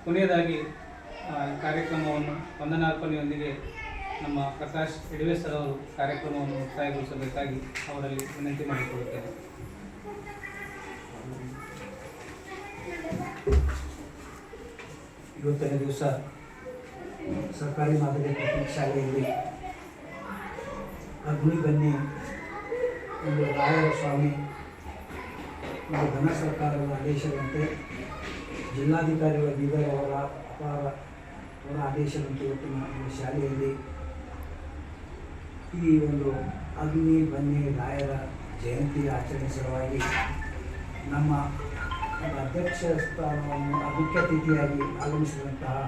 ಕೊನೆಯದಾಗಿ ಈ ಕಾರ್ಯಕ್ರಮವನ್ನು ವಂದನಾರ್ಪಣೆಯೊಂದಿಗೆ ನಮ್ಮ ಪ್ರಕಾಶ್ ಯಡವೆ ಸರ್ ಅವರು ಕಾರ್ಯಕ್ರಮವನ್ನು ಮುಕ್ತಾಯಗೊಳಿಸಬೇಕಾಗಿ ಅವರಲ್ಲಿ ವಿನಂತಿ ಮಾಡಿಕೊಳ್ಳುತ್ತೇನೆ. ಇವತ್ತಿನ ದಿವಸ ಸರ್ಕಾರಿ ಮಾದರಿ ಪ್ರಾಥಮಿಕ ಶಾಲೆಯಲ್ಲಿ ಅಗ್ನಿ ಬನ್ನಿ ಒಂದು ರಾಯರ ಸ್ವಾಮಿ ಒಂದು ಘನ ಸರ್ಕಾರದ ಆದೇಶದಂತೆ ಜಿಲ್ಲಾಧಿಕಾರಿಗಳ ಬೀದರ್ ಅವರ ಅವರ ಆದೇಶದಂತೆ ಇವತ್ತಿನ ಒಂದು ಶಾಲೆಯಲ್ಲಿ ಈ ಒಂದು ಅಗ್ನಿ ಬನ್ನಿ ರಾಯರ ಜಯಂತಿ ಆಚರಣೆ ಸಲುವಾಗಿ ನಮ್ಮ ಅಧ್ಯಕ್ಷ ಸ್ಥಾನವನ್ನು ಮುಖ್ಯ ಅತಿಥಿಯಾಗಿ ಆಗಮಿಸಿದಂತಹ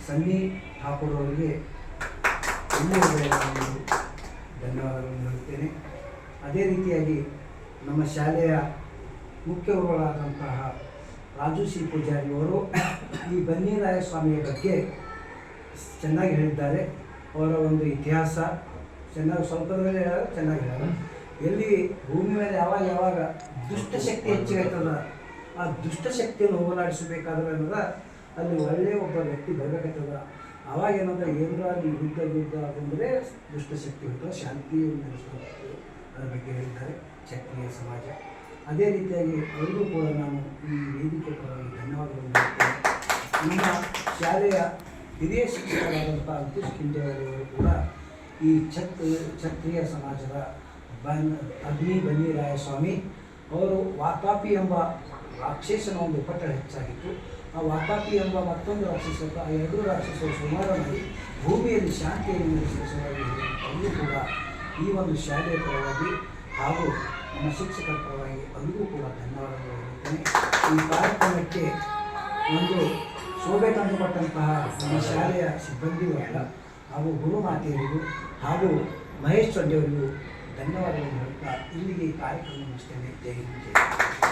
ಸನ್ನಿ ಠಾಕೂರ್ ಅವರಿಗೆ ಧನ್ಯವಾದಗಳನ್ನು ಹೇಳುತ್ತೇನೆ. ಅದೇ ರೀತಿಯಾಗಿ ನಮ್ಮ ಶಾಲೆಯ ಮುಖ್ಯ ಗುರುಗಳಾದಂತಹ ರಾಜು ಸಿ ಪೂಜಾರಿ ಅವರು ಈ ಬನ್ನಿರಾಯ ಸ್ವಾಮಿಯ ಬಗ್ಗೆ ಚೆನ್ನಾಗಿ ಹೇಳಿದ್ದಾರೆ. ಅವರ ಒಂದು ಇತಿಹಾಸ ಚೆನ್ನಾಗಿ ಸ್ವಲ್ಪದಲ್ಲೇ ಹೇಳೋದು ಚೆನ್ನಾಗಿ ಹೇಳೋದು. ಎಲ್ಲಿ ಭೂಮಿ ಮೇಲೆ ಯಾವಾಗ ದುಷ್ಟಶಕ್ತಿ ಹೆಚ್ಚಾಗ್ತದ ಆ ದುಷ್ಟಶಕ್ತಿಯನ್ನು ಹೋಗಲಾಡಿಸಬೇಕಾದ್ರೆ ಅನ್ನೋದ ಅಲ್ಲಿ ಒಳ್ಳೆಯ ಒಬ್ಬ ವ್ಯಕ್ತಿ ಬರಬೇಕಾಗ್ತದ. ಆವಾಗ ಏನಂದ್ರೆ ಏನರ ಅಲ್ಲಿ ಯುದ್ಧ ಬಂದರೆ ದುಷ್ಟಶಕ್ತಿ ಇರ್ತದೆ, ಶಾಂತಿಯನ್ನು ನಡೆಸ್ತದೆ. ಅದರ ಬಗ್ಗೆ ಹೇಳಿದ್ದಾರೆ ಕ್ಷತ್ರಿಯ ಸಮಾಜ. ಅದೇ ರೀತಿಯಾಗಿ ಅವರಿಗೂ ಕೂಡ ನಾನು ಈ ವೇದಿಕೆ ಪರವಾಗಿ ಧನ್ಯವಾದಗಳನ್ನು ಹೇಳ್ತೇನೆ. ನಮ್ಮ ಶಾಲೆಯ ಹಿರಿಯ ಶಿಕ್ಷಕರಾದಂಥ ಅಂಕುಶ್ ಖಿಂಡೆಯವರು ಕೂಡ ಈ ಕ್ಷತ್ರಿಯ ಸಮಾಜದ ಅಗ್ನಿ ಬನ್ನಿರಾಯ ಸ್ವಾಮಿ ಅವರು ವಾತಾಪಿ ಎಂಬ ರಾಕ್ಷಸನ ಒಂದು ಪಟ್ಟ ಹೆಚ್ಚಾಗಿತ್ತು. ಆ ವಾತಾಪಿ ಎಂಬ ಮತ್ತೊಂದು ರಾಕ್ಷಸ, ಆ ಎರಡೂ ರಾಕ್ಷಸರು ಸುಮಾರಾಗಿ ಭೂಮಿಯಲ್ಲಿ ಶಾಂತಿಯನ್ನು ನೆಲೆಸುವುದಾಗಿ ಅವರಿಗೂ ಕೂಡ ಈ ಒಂದು ಶಾಲೆಯ ಪರವಾಗಿ ಹಾಗೂ ನಮ್ಮ ಶಿಕ್ಷಕರ ಪರವಾಗಿ ಅವರಿಗೂ ಕೂಡ ಧನ್ಯವಾದಗಳು ಹೇಳುತ್ತೇನೆ. ಈ ಕಾರ್ಯಕ್ರಮಕ್ಕೆ ಒಂದು ಶೋಭೆ ತಂದುಕೊಟ್ಟಂತಹ ನಮ್ಮ ಶಾಲೆಯ ಸಿಬ್ಬಂದಿಗಳ ಹಾಗೂ ಗುರುಮಾತೆಯರಿಗೂ ಹಾಗೂ ಮಹೇಶ್ ಚೊಡ್ಡಿಯವರಿಗೂ ಧನ್ಯವಾದಗಳನ್ನು ಹೇಳುತ್ತಾ ಇಲ್ಲಿಗೆ ಈ ಕಾರ್ಯಕ್ರಮ ಮುಗಿಸ್ತೇನೆ. ಜೈ ಹಿಂದ್.